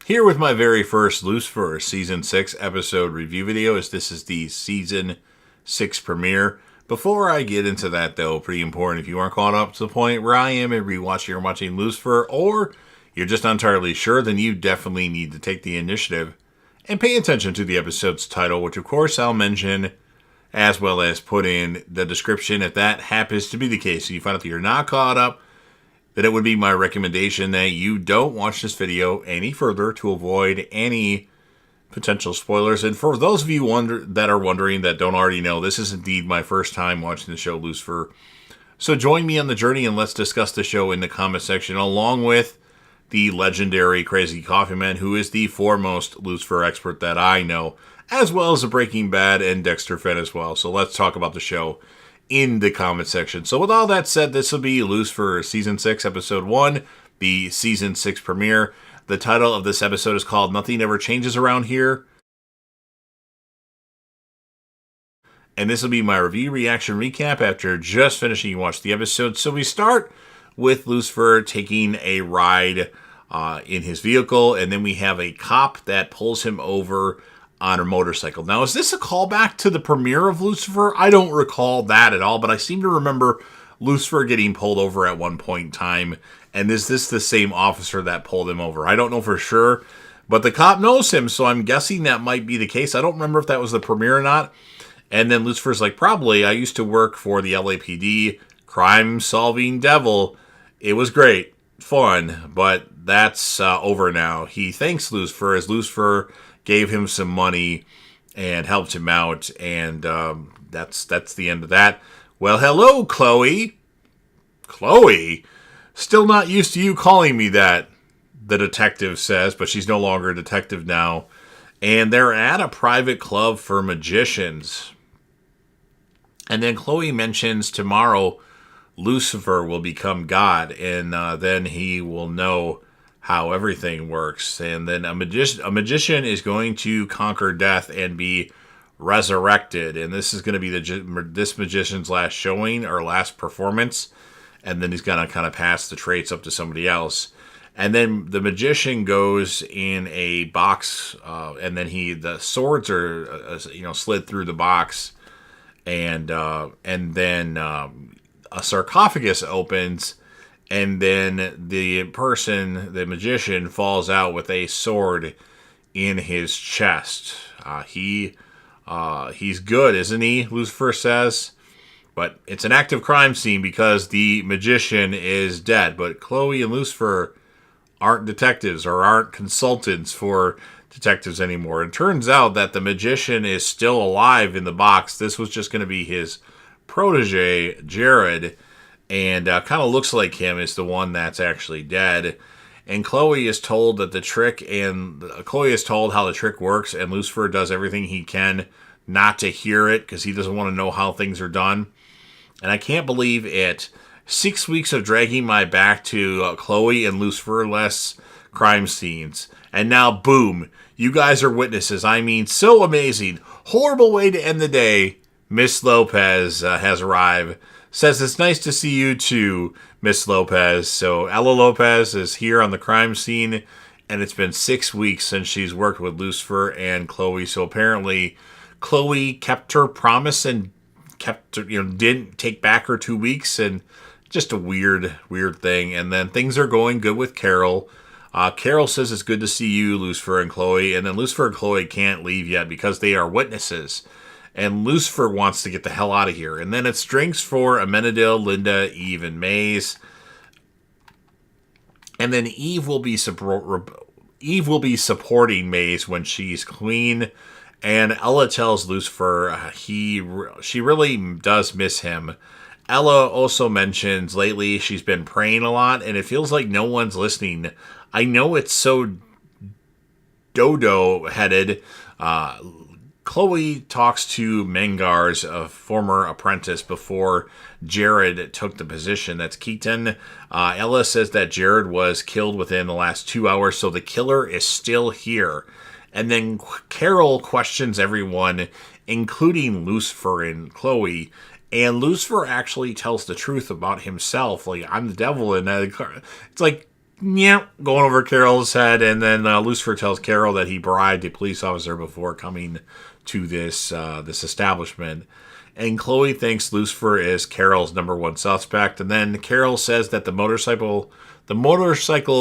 Here with my very first Lucifer Season 6 episode review video, as this is the Season 6 premiere. Before I get into that, though, pretty important, if you aren't caught up to the point where I am and rewatching or watching Lucifer, or you're just not entirely sure, then you definitely need to take the initiative and pay attention to the episode's title, which of course I'll mention, as well as put in the description if that happens to be the case. So you find out that you're not caught up, then it would be my recommendation that you don't watch this video any further to avoid any potential spoilers. And for those of you that are wondering that don't already know, this is indeed my first time watching the show Lucifer. So join me on the journey and let's discuss the show in the comment section, along with the legendary Crazy Coffee Man, who is the foremost Lucifer expert that I know, as well as a Breaking Bad and Dexter fan as well. So let's talk about the show in the comment section. So with all that said, this will be Lucifer Season 6, Episode 1, the Season 6 premiere. The title of this episode is called Nothing Ever Changes Around Here. And this will be my review, reaction, recap after just finishing watch the episode. So we start with Lucifer taking a ride in his vehicle, and then we have a cop that pulls him over on a motorcycle. Now, is this a callback to the premiere of Lucifer? I don't recall that at all, but I seem to remember Lucifer getting pulled over at one point in time. And is this the same officer that pulled him over? I don't know for sure, but the cop knows him, so I'm guessing that might be the case. I don't remember if that was the premiere or not. And then Lucifer's like, probably. I used to work for the LAPD, crime-solving devil. It was great, fun, but that's over now. He thanks Lucifer as Lucifer gave him some money and helped him out, and that's the end of that. Well, hello, Chloe. Chloe? Still not used to you calling me that, the detective says, but she's no longer a detective now. And they're at a private club for magicians. And then Chloe mentions tomorrow Lucifer will become God, and then he will know how everything works. And then a magician is going to conquer death and be resurrected. And this is going to be this magician's last showing or last performance. And then he's going to kind of pass the traits up to somebody else. And then the magician goes in a box, and then the swords are slid through the box, and then a sarcophagus opens, and then the magician, falls out with a sword in his chest. He's good, isn't he? Lucifer says. But it's an active crime scene because the magician is dead. But Chloe and Lucifer aren't detectives or aren't consultants for detectives anymore. It turns out that the magician is still alive in the box. This was just going to be his protege, Jared, and kind of looks like him, is the one that's actually dead. And Chloe is told how the trick works, and Lucifer does everything he can not to hear it because he doesn't want to know how things are done. And I can't believe it. 6 weeks of dragging my back to Chloe and Lucifer-less crime scenes. And now, boom, you guys are witnesses. I mean, so amazing. Horrible way to end the day. Miss Lopez has arrived. Says it's nice to see you too, Miss Lopez. So Ella Lopez is here on the crime scene. And it's been 6 weeks since she's worked with Lucifer and Chloe. So apparently Chloe kept her promise and didn't take back her 2 weeks, and just a weird thing. And then things are going good with Carol. Carol says it's good to see you, Lucifer and Chloe. And then Lucifer and Chloe can't leave yet because they are witnesses. And Lucifer wants to get the hell out of here. And then it's drinks for Amenadiel, Linda, Eve, and Maze. And then Eve will be supporting Maze when she's clean. And Ella tells Lucifer she really does miss him. Ella also mentions lately she's been praying a lot, and it feels like no one's listening. I know it's so dodo-headed. Chloe talks to Mengar's former apprentice before Jared took the position. That's Keaton. Ella says that Jared was killed within the last 2 hours, so the killer is still here. And then Carol questions everyone, including Lucifer and Chloe. And Lucifer actually tells the truth about himself. Like, I'm the devil. And it's like, going over Carol's head. And then Lucifer tells Carol that he bribed a police officer before coming to this establishment. And Chloe thinks Lucifer is Carol's number one suspect. And then Carol says that the motorcycle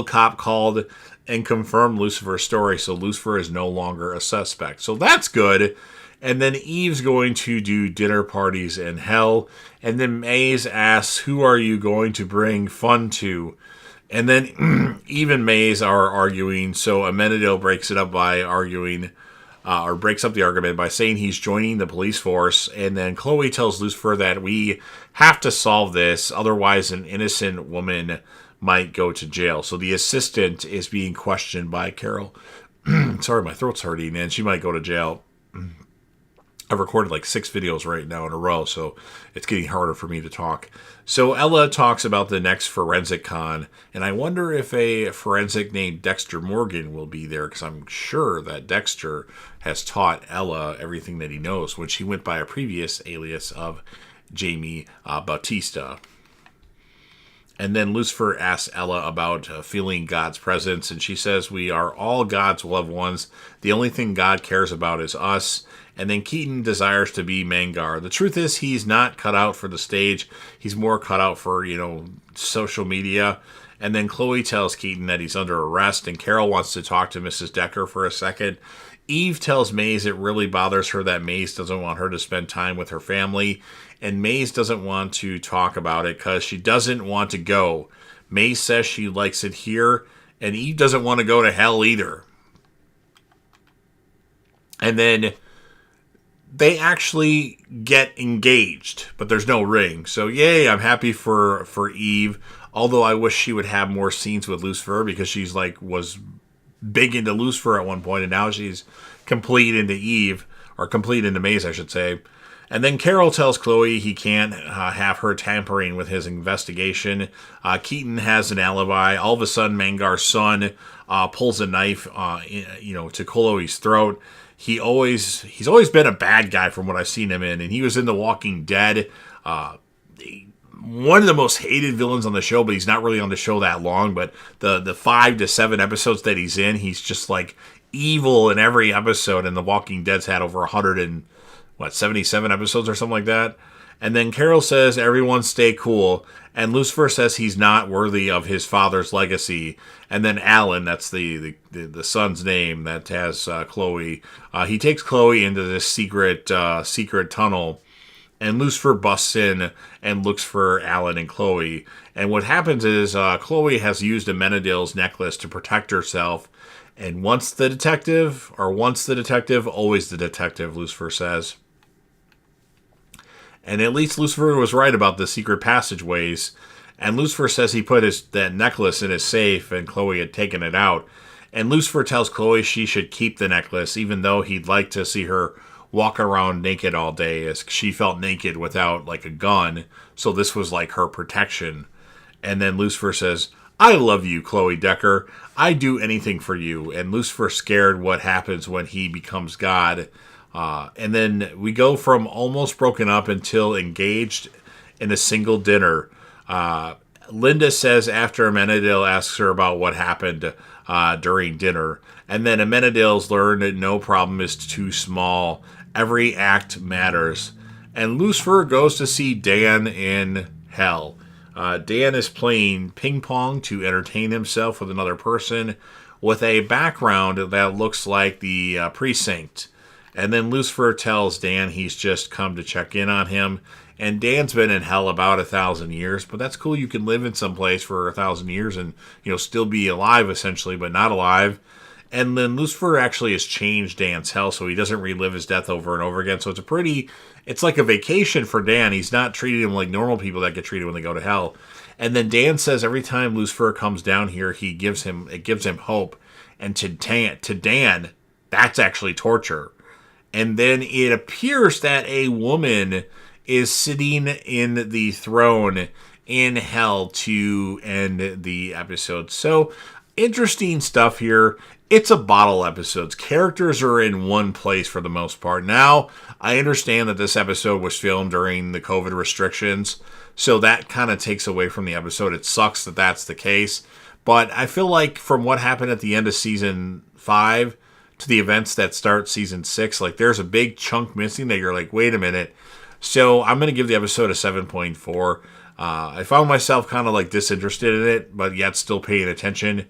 cop called and confirmed Lucifer's story, so Lucifer is no longer a suspect. So that's good. And then Eve's going to do dinner parties in hell. And then Maze asks, who are you going to bring fun to? And then Eve and Maze are arguing, so Amenadiel breaks it up by arguing, or breaks up the argument by saying he's joining the police force. And then Chloe tells Lucifer that we have to solve this, otherwise an innocent woman might go to jail. So the assistant is being questioned by Carol. Sorry, my throat's hurting, and she might go to jail. I've recorded like 6 videos right now in a row, so it's getting harder for me to talk. So Ella talks about the next forensic con, and I wonder if a forensic named Dexter Morgan will be there, because I'm sure that Dexter has taught Ella everything that he knows when she went by a previous alias of Jamie Bautista. And then Lucifer asks Ella about feeling God's presence, and she says we are all God's loved ones. The only thing God cares about is us. And then Keaton desires to be Mangar. The truth is he's not cut out for the stage. He's more cut out for, social media. And then Chloe tells Keaton that he's under arrest, and Carol wants to talk to Mrs. Decker for a second. Eve tells Maze it really bothers her that Maze doesn't want her to spend time with her family. And Maze doesn't want to talk about it because she doesn't want to go. Maze says she likes it here, and Eve doesn't want to go to hell either. And then they actually get engaged, but there's no ring. So yay, I'm happy for Eve. Although I wish she would have more scenes with Lucifer, because she's was big into Lucifer at one point, and now she's complete into Eve, or complete into Maze, I should say. And then Carol tells Chloe he can't have her tampering with his investigation. Keaton has an alibi. All of a sudden, Mangar's son pulls a knife, to Chloe's throat. He's always been a bad guy from what I've seen him in, and he was in The Walking Dead. One of the most hated villains on the show, but he's not really on the show that long. But the 5 to 7 episodes that he's in, he's just evil in every episode. And The Walking Dead's had over 77 episodes or something like that. And then Carol says everyone stay cool, and Lucifer says he's not worthy of his father's legacy. And then Alan, that's the son's name that has Chloe, he takes Chloe into this secret tunnel, and Lucifer busts in and looks for Alan and Chloe. And what happens is Chloe has used Amenadiel's necklace to protect herself. And once the detective, always the detective, Lucifer says. And at least Lucifer was right about the secret passageways. And Lucifer says he put that necklace in his safe, and Chloe had taken it out. And Lucifer tells Chloe she should keep the necklace, even though he'd like to see her walk around naked all day, as she felt naked without a gun. So this was her protection. And then Lucifer says, I love you, Chloe Decker. I'd do anything for you. And Lucifer's scared what happens when he becomes God. And then we go from almost broken up until engaged in a single dinner. Linda says after Amenadiel asks her about what happened during dinner. And then Amenadiel's learned that no problem is too small. Every act matters. And Lucifer goes to see Dan in hell. Dan is playing ping pong to entertain himself with another person with a background that looks like the precinct. And then Lucifer tells Dan he's just come to check in on him. And Dan's been in hell about 1,000 years, but that's cool. You can live in some place for 1,000 years and, still be alive essentially, but not alive. And then Lucifer actually has changed Dan's hell, so he doesn't relive his death over and over again. So it's like a vacation for Dan. He's not treating him like normal people that get treated when they go to hell. And then Dan says every time Lucifer comes down here, it gives him hope. And to Dan, that's actually torture. And then it appears that a woman is sitting in the throne in hell to end the episode. So interesting stuff here. It's a bottle episodes. Characters are in one place for the most part. Now, I understand that this episode was filmed during the COVID restrictions, so that kind of takes away from the episode. It sucks that that's the case, but I feel like from what happened at the end of season 5 to the events that start season 6, like there's a big chunk missing that you're like, wait a minute. So I'm going to give the episode a 7.4. I found myself kind of like disinterested in it, but yet still paying attention.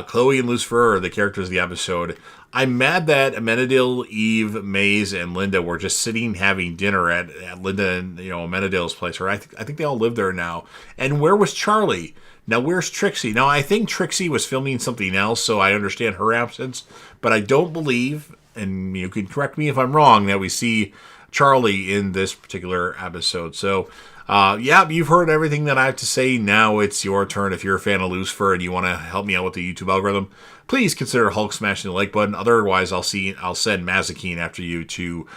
Chloe and Lucifer are the characters of the episode. I'm mad that Amenadiel, Eve, Maze, and Linda were just sitting having dinner at Linda and Amenadiel's place. Or I think they all live there now. And where was Charlie? Now where's Trixie? Now I think Trixie was filming something else, so I understand her absence. But I don't believe, and you can correct me if I'm wrong, that we see Charlie in this particular episode. So, you've heard everything that I have to say. Now it's your turn. If you're a fan of Lucifer and you want to help me out with the YouTube algorithm, please consider Hulk smashing the like button. Otherwise, I'll send Mazikeen after you to,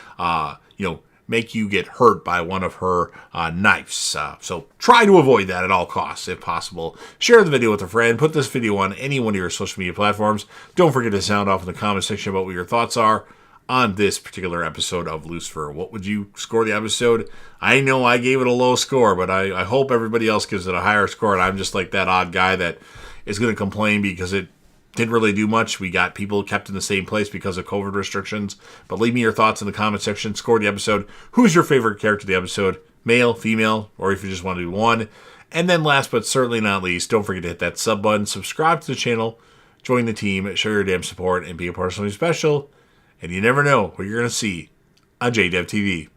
make you get hurt by one of her knives. So try to avoid that at all costs, if possible. Share the video with a friend. Put this video on any one of your social media platforms. Don't forget to sound off in the comment section about what your thoughts are on this particular episode of Lucifer. What would you score the episode? I know I gave it a low score, but I hope everybody else gives it a higher score, and I'm just like that odd guy that is going to complain because it didn't really do much. We got people kept in the same place because of COVID restrictions. But leave me your thoughts in the comment section. Score the episode. Who's your favorite character of the episode? Male, female, or if you just want to do one. And then last but certainly not least, don't forget to hit that sub button, subscribe to the channel, join the team, show your damn support, and be a part of something special. And you never know what you're going to see on JDev TV.